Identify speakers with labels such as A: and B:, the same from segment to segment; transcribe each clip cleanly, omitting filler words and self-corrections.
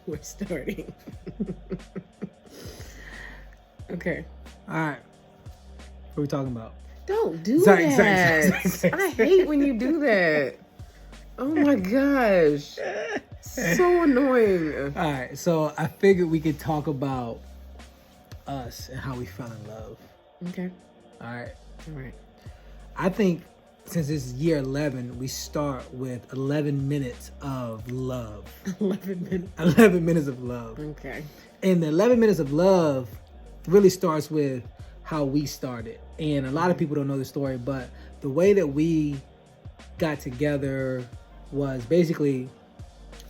A: We're starting. Okay.
B: All right. What are we talking about?
A: Don't do that.
B: Sorry.
A: I hate when you do that. Oh my gosh. So annoying.
B: All right. So I figured we could talk about us and how we fell in love.
A: Okay.
B: All right.
A: All right.
B: I think since it's year 11, we start with 11 minutes of love.
A: 11 minutes.
B: 11 minutes of love.
A: Okay.
B: And the 11 minutes of love really starts with how we started. And a lot of people don't know the story, but the way that we got together was basically,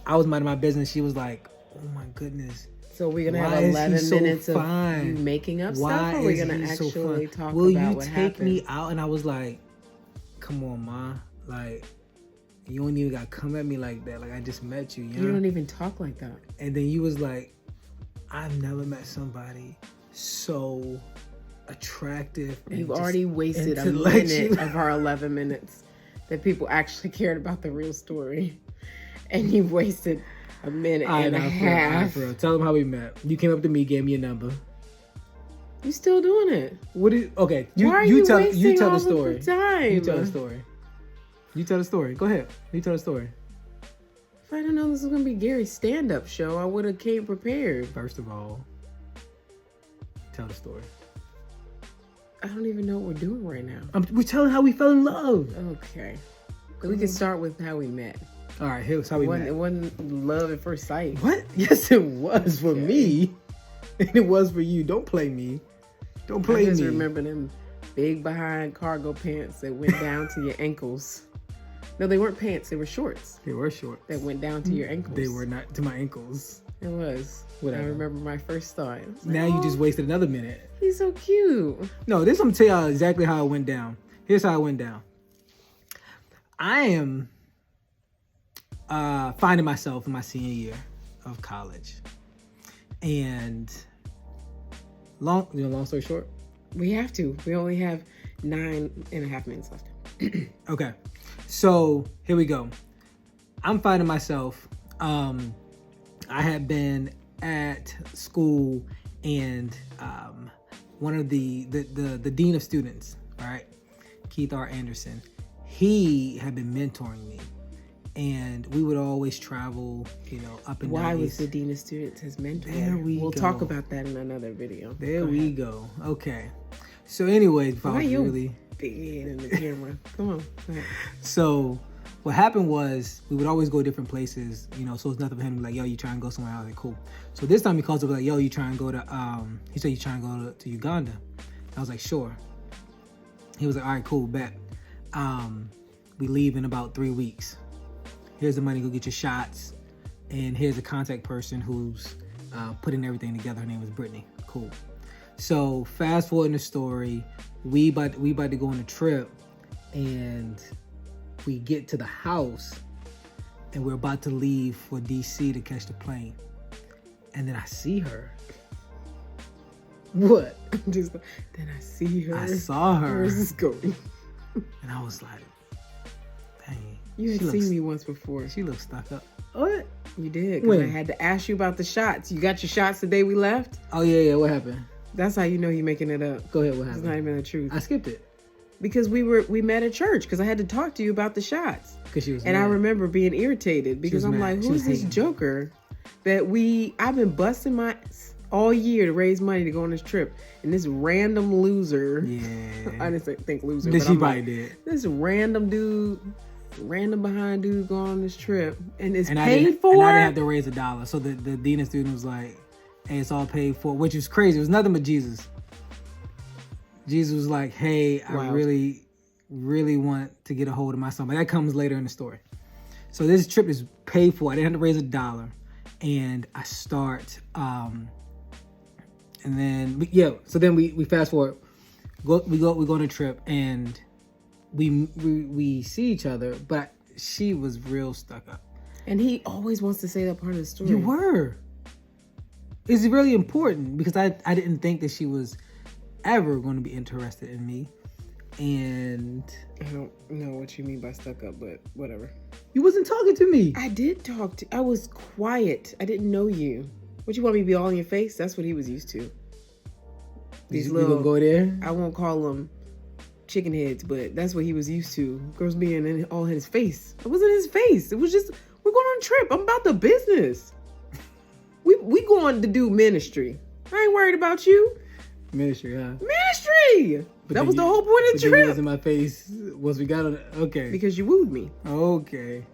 B: I was minding my business. She was like, oh my goodness.
A: So we're going to have 11 minutes of you making up stuff, or we're going to actually talk
B: Will
A: about
B: you
A: what
B: take
A: happened?
B: me out? And I was like, come on, Ma. Like, you don't even got to come at me like that. Like, I just met you, you know?
A: You don't even talk like that.
B: And then you was like, I've never met somebody so attractive.
A: You've already wasted a minute of our 11 minutes that people actually cared about the real story. And you've wasted a minute and a half.
B: For real. Tell them how we met. You came up to me, gave me a number.
A: You still doing it?
B: Okay.
A: Why are you
B: tell
A: wasting
B: the
A: all
B: story.
A: of the time?
B: You tell the story. You tell the story. Go ahead. You tell the story.
A: If I didn't know this was going to be Gary's stand-up show, I would have came prepared.
B: First of all, tell the story.
A: I don't even know what we're doing right now.
B: We're telling how we fell in love.
A: Okay. So we can start with how we met.
B: All right, here's how we met.
A: It wasn't love at first sight.
B: What? Yes, it was for me. And it was for you. Don't play me. Don't play me.
A: I just remember them big behind cargo pants that went down to your ankles. No, they weren't pants. They were shorts.
B: They were short.
A: That went down to your ankles.
B: They were not to my ankles.
A: It was.
B: Whatever.
A: I remember my first thought.
B: Now you just wasted another minute.
A: He's so cute.
B: No, this I'm gonna tell y'all exactly how it went down. Here's how it went down. I am finding myself in my senior year of college. And long story short.
A: We have to. We only have 9.5 minutes left.
B: Okay. So here we go. I'm finding myself. I had been at school, and one of the dean of students, right, Keith R. Anderson, he had been mentoring me, and we would always travel, up and down.
A: Why was the dean of students his mentor? We'll talk about that in another video.
B: There we go. Okay. So anyways,
A: why you big head in the camera? Come on. Go ahead.
B: So what happened was we would always go different places, so it's nothing for him to be like, yo, you trying to go somewhere else? Like, cool. So this time he calls up like, yo, you trying to go to, he said, you trying to go to Uganda? I was like, sure. He was like, all right, cool, bet. We leave in about 3 weeks. Here's the money, go get your shots. And here's a contact person who's putting everything together. Her name is Brittany. Cool. So fast forward in the story, we about to go on a trip, and we get to the house, and we're about to leave for DC to catch the plane. And then I see her. What?
A: Then I see her.
B: I saw her.
A: Where's this going?
B: And I was like, dang.
A: You had seen me once before.
B: She looked stuck up. What?
A: You did, because I had to ask you about the shots. You got your shots the day we left?
B: Oh, yeah. What happened?
A: That's how you know you're making it up.
B: Go ahead, what happened?
A: It's not even the truth.
B: I skipped it.
A: Because we met at church, because I had to talk to you about the shots.
B: Because she was
A: mad. I remember being irritated because I'm like, who's this joker that I've been busting my all year to raise money to go on this trip, and this random loser.
B: Yeah.
A: I didn't think loser,
B: but
A: she
B: probably did.
A: This random behind dude going on this trip, and it's paid for.
B: And I didn't have to raise $1. So the dean of student was like, hey, it's all paid for, which was crazy. It was nothing but Jesus. Jesus was like, hey, I really, really want to get a hold of my son. But that comes later in the story. So this trip is paid for. I didn't have to raise $1. And I start, and then, so then we fast forward. We go on a trip, and we see each other, but she was real stuck up.
A: And he always wants to say that part of the story.
B: You were. It's really important because I didn't think that she was ever going to be interested in me. And
A: I don't know what you mean by stuck up, but whatever.
B: You wasn't talking to me.
A: I did talk to. I was quiet. I didn't know you. What, you want me to be all in your face? That's what he was used to. These
B: you gonna go there?
A: I won't call them chicken heads, but that's what he was used to. Girls being all in his face. It wasn't his face. It was just, we're going on a trip. I'm about the business. We going to do ministry. I ain't worried about you.
B: Ministry, huh?
A: Ministry.
B: But
A: that was
B: the
A: whole point of the trip.
B: You was in my face once we got on. Okay.
A: Because you wooed me.
B: Okay.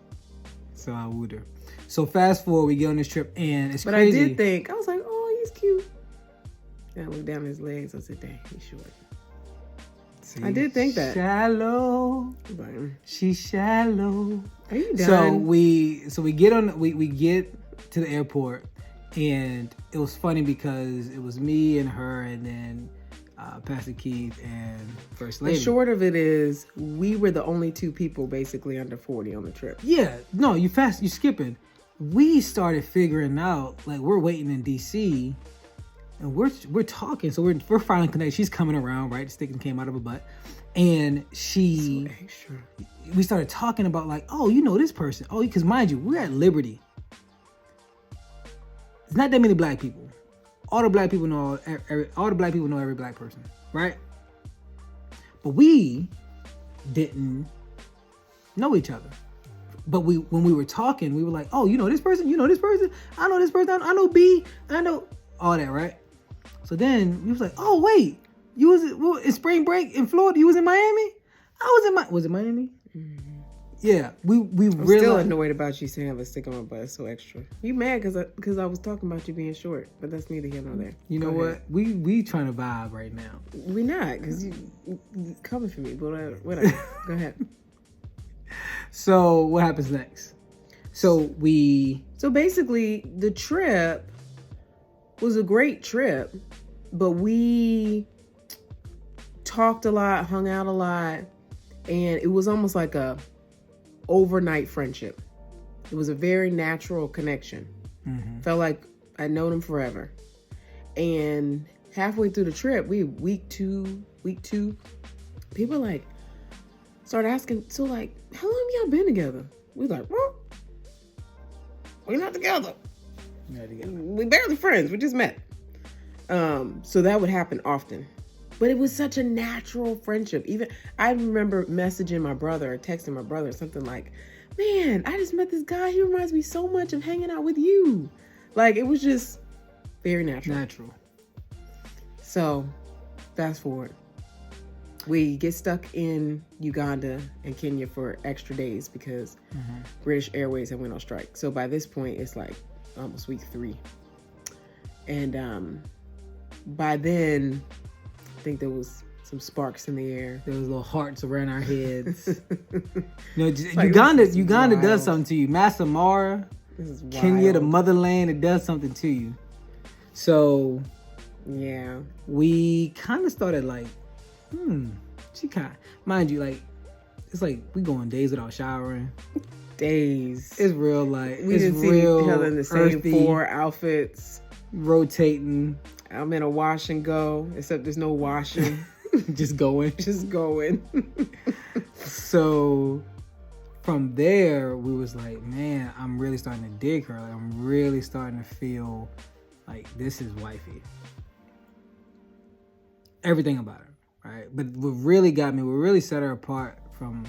B: So I wooed her. So fast forward, we get on this trip, and it's
A: but
B: crazy.
A: I did think, I was like, oh, he's cute. And I looked down his legs. I said, dang, he's short.
B: See,
A: I did think that.
B: Shallow.
A: But,
B: She's shallow.
A: are you done?
B: So we get on. We get to the airport, and it was funny because it was me and her, and then Pastor Keith and First Lady.
A: The short of it is, we were the only two people basically under 40 on the trip.
B: Yeah, no, you skipping. We started figuring out, like, we're waiting in DC, and we're talking. So we're finally connected. She's coming around, right? The stick came out of her butt, and
A: So extra.
B: we started talking about, like, oh, you know this person. Oh, because mind you, we're at Liberty. There's not that many black people. All the black people know every black person, right? But we didn't know each other. But when we were talking, we were like, oh, you know this person? You know this person? I know this person. I know B. I know all that, right? So then we was like, oh, wait. You was in spring break in Florida? You was in Miami? Was it Miami? Mm-hmm. Yeah, I'm
A: realized, still annoyed about you saying I have a stick on my butt. It's so extra. You mad because I was talking about you being short, but that's neither here nor there.
B: You know what? We trying to vibe right now.
A: We not, because you coming for me, but whatever. Go ahead.
B: So what happens next? So
A: basically the trip was a great trip, but we talked a lot, hung out a lot, and it was almost like a overnight friendship. It was a very natural connection. Mm-hmm. Felt like I'd known him forever. And halfway through the trip, week two, people like started asking, so like, how long have y'all been together? We like, well, we're not together. We barely friends. We just met. So that would happen often. But it was such a natural friendship. Even I remember messaging my brother or texting my brother something like, man, I just met this guy. He reminds me so much of hanging out with you. Like, it was just very natural. So fast forward. We get stuck in Uganda and Kenya for extra days because British Airways had went on strike. So by this point, it's like almost week 3. And by then, I think there was some sparks in the air.
B: There was little hearts around our heads.
A: Like,
B: Uganda does something to you. Masai Mara, Kenya, the motherland, it does something to you. So,
A: yeah,
B: we kind of started like, mind you, like, it's like we going days without showering.
A: Days.
B: It's real, like,
A: we didn't see each other in the same 4 outfits.
B: Rotating.
A: I'm in a wash and go, except there's no washing.
B: Just going. So from there, we was like, man, I'm really starting to dig her. Like, I'm really starting to feel like this is wifey. Everything about her, right? But what really got me, what really set her apart from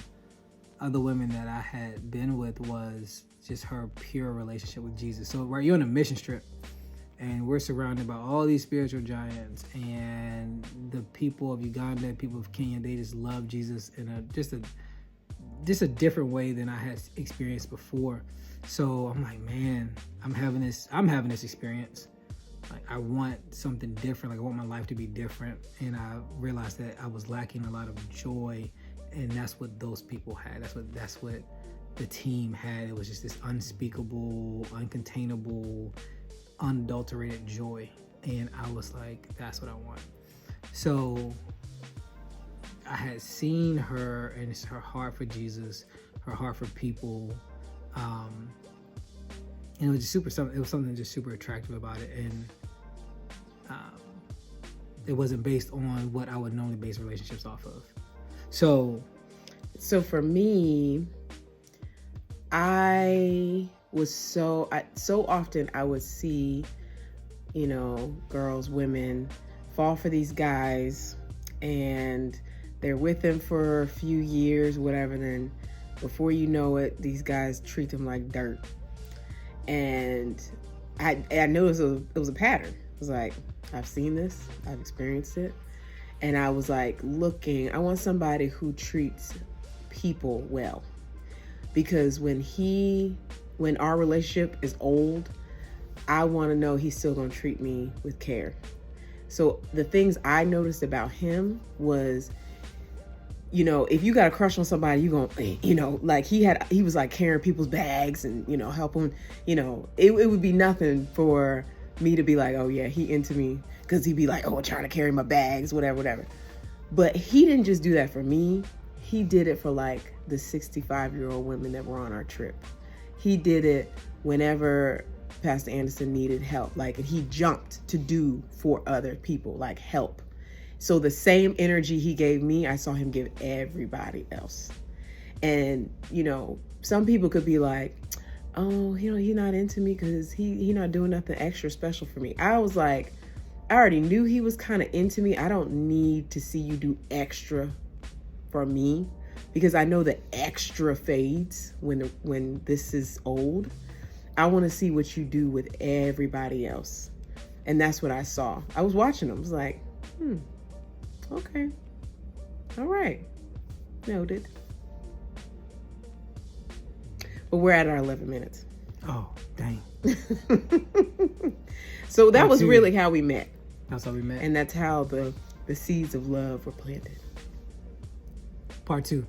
B: other women that I had been with was just her pure relationship with Jesus. So, right, you're on a mission trip. And we're surrounded by all these spiritual giants, and the people of Uganda, people of Kenya, they just love Jesus in just a different way than I had experienced before. So I'm like, man, I'm having this experience. Like, I want something different. Like, I want my life to be different. And I realized that I was lacking a lot of joy, and that's what those people had. That's what the team had. It was just this unspeakable, uncontainable, unadulterated joy. And I was like, that's what I want. So I had seen her, and it's her heart for Jesus, her heart for people, and it was just something just super attractive about it. And it wasn't based on what I would normally base relationships off of. So
A: for me, I was so often I would see, you know, girls, women fall for these guys, and they're with them for a few years, whatever. Then before you know it, these guys treat them like dirt. And I noticed it was a pattern. It was like, I've seen this, I've experienced it. And I was like I want somebody who treats people well. Because when our relationship is old, I want to know he's still going to treat me with care. So the things I noticed about him was, you know, if you got a crush on somebody, you going to, you know, like he was like carrying people's bags and, you know, helping, you know, it would be nothing for me to be like, oh yeah, he into me. Because he'd be like, oh, I'm trying to carry my bags, whatever. But he didn't just do that for me. He did it for like the 65-year-old women that were on our trip. He did it whenever Pastor Anderson needed help. Like, and he jumped to do for other people, like help. So the same energy he gave me, I saw him give everybody else. And, you know, some people could be like, oh, you know, he's not into me because he not doing nothing extra special for me. I was like, I already knew he was kind of into me. I don't need to see you do extra for me, because I know the extra fades when this is old. I want to see what you do with everybody else. And that's what I saw. I was watching him. I was like, okay. All right. Noted. But we're at our 11 minutes.
B: Oh, dang.
A: So that was really how we met.
B: That's how we met.
A: And that's how the seeds of love were planted.
B: Part 2.